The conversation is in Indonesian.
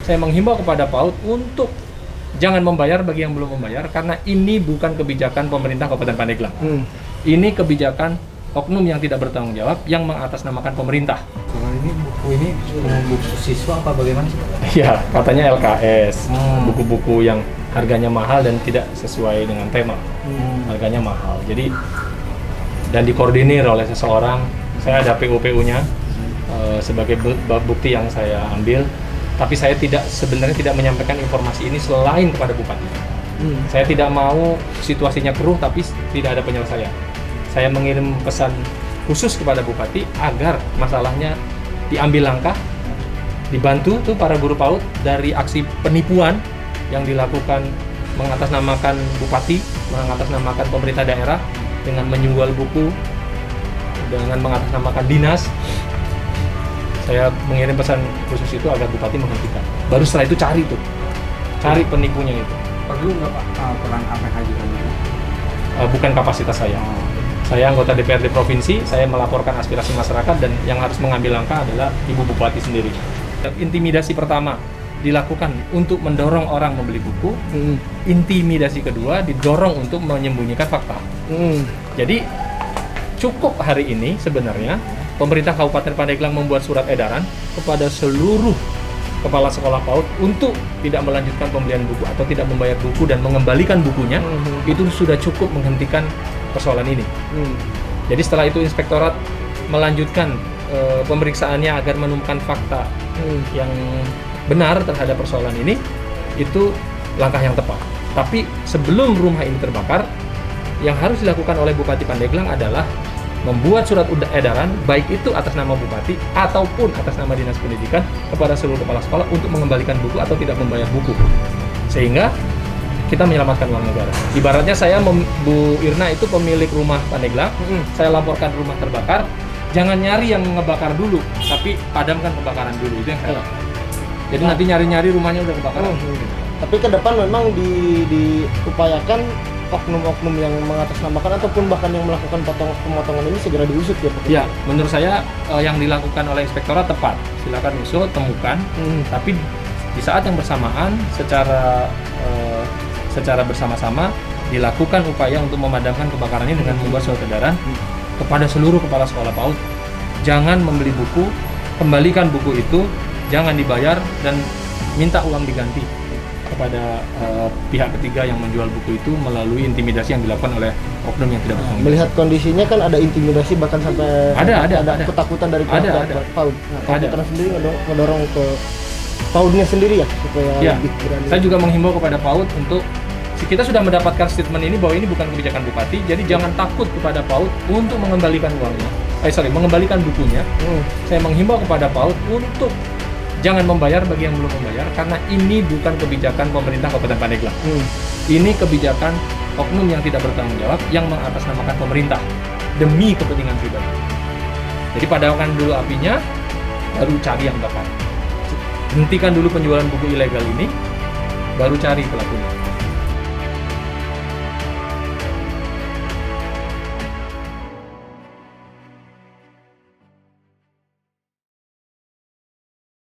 saya menghimbau kepada PAUD untuk jangan membayar bagi yang belum membayar, karena ini bukan kebijakan pemerintah Kabupaten Pandeglang. Ini kebijakan oknum yang tidak bertanggung jawab yang mengatasnamakan pemerintah. Kalau ini buku ini buku siswa apa bagaimana sih? Ya, katanya LKS, buku-buku yang harganya mahal dan tidak sesuai dengan tema. Harganya mahal. Jadi dan dikoordinir oleh seseorang. Saya ada PU-PU-nya sebagai bukti yang saya ambil. Tapi saya sebenarnya tidak menyampaikan informasi ini selain kepada Bupati. Saya tidak mau situasinya keruh tapi tidak ada penyelesaian. Saya mengirim pesan khusus kepada Bupati agar masalahnya diambil langkah, dibantu tuh para guru PAUD dari aksi penipuan yang dilakukan mengatasnamakan Bupati, mengatasnamakan pemerintah daerah dengan menjual buku, dengan mengatasnamakan dinas. Saya mengirim pesan khusus itu agar Bupati menghentikan. Baru setelah itu cari penipunya itu. Perlu nggak Pak peran APH juga? Bukan kapasitas saya. Saya anggota DPRD provinsi, saya melaporkan aspirasi masyarakat dan yang harus mengambil langkah adalah Ibu Bupati sendiri. Intimidasi pertama dilakukan untuk mendorong orang membeli buku. Intimidasi kedua didorong untuk menyembunyikan fakta. Jadi cukup hari ini sebenarnya pemerintah Kabupaten Pandeglang membuat surat edaran kepada seluruh kepala sekolah PAUD untuk tidak melanjutkan pembelian buku atau tidak membayar buku dan mengembalikan bukunya. Itu sudah cukup menghentikan persoalan ini. Jadi setelah itu inspektorat melanjutkan pemeriksaannya agar menemukan fakta yang benar terhadap persoalan ini, itu langkah yang tepat. Tapi sebelum rumah ini terbakar, yang harus dilakukan oleh Bupati Pandeglang adalah membuat surat edaran, baik itu atas nama Bupati ataupun atas nama Dinas Pendidikan kepada seluruh kepala sekolah untuk mengembalikan buku atau tidak membayar buku. Sehingga kita menyelamatkan uang negara. Ibaratnya saya, Bu Irna itu pemilik rumah Pandeglang, saya laporkan rumah terbakar, jangan nyari yang ngebakar dulu, tapi padamkan kebakaran dulu, itu yang saya lakukan. Jadi nanti nyari-nyari rumahnya udah kebakaran. Tapi ke depan memang diupayakan oknum-oknum yang mengatasnamakan ataupun bahkan yang melakukan pemotongan ini segera diusut ya Pak? Ya, menurut saya yang dilakukan oleh inspektorat tepat. Silakan usut, temukan. Tapi di saat yang bersamaan secara bersama-sama dilakukan upaya untuk memadamkan kebakaran ini dengan membuat surat edaran kepada seluruh kepala sekolah PAUD. Jangan membeli buku, kembalikan buku itu, jangan dibayar dan minta uang diganti kepada pihak ketiga yang menjual buku itu melalui intimidasi yang dilakukan oleh oknum yang tidak bertanggung jawab. Melihat kondisinya kan ada intimidasi bahkan sampai ada ketakutan dari pihak PAUD. Nah, Kabupaten sendiri mendorong ke PAUD-nya sendiri ya supaya lebih berani. Saya juga menghimbau kepada PAUD untuk kita sudah mendapatkan statement ini bahwa ini bukan kebijakan Bupati, jadi jangan takut kepada PAUD untuk mengembalikan uangnya. Mengembalikan bukunya. Saya menghimbau kepada PAUD untuk jangan membayar bagi yang belum membayar, karena ini bukan kebijakan pemerintah Kabupaten Pandeglang. Ini kebijakan oknum yang tidak bertanggung jawab yang mengatasnamakan pemerintah demi kepentingan pribadi. Jadi padamkan dulu apinya, baru cari yang bakar. Hentikan dulu penjualan buku ilegal ini, baru cari pelakunya.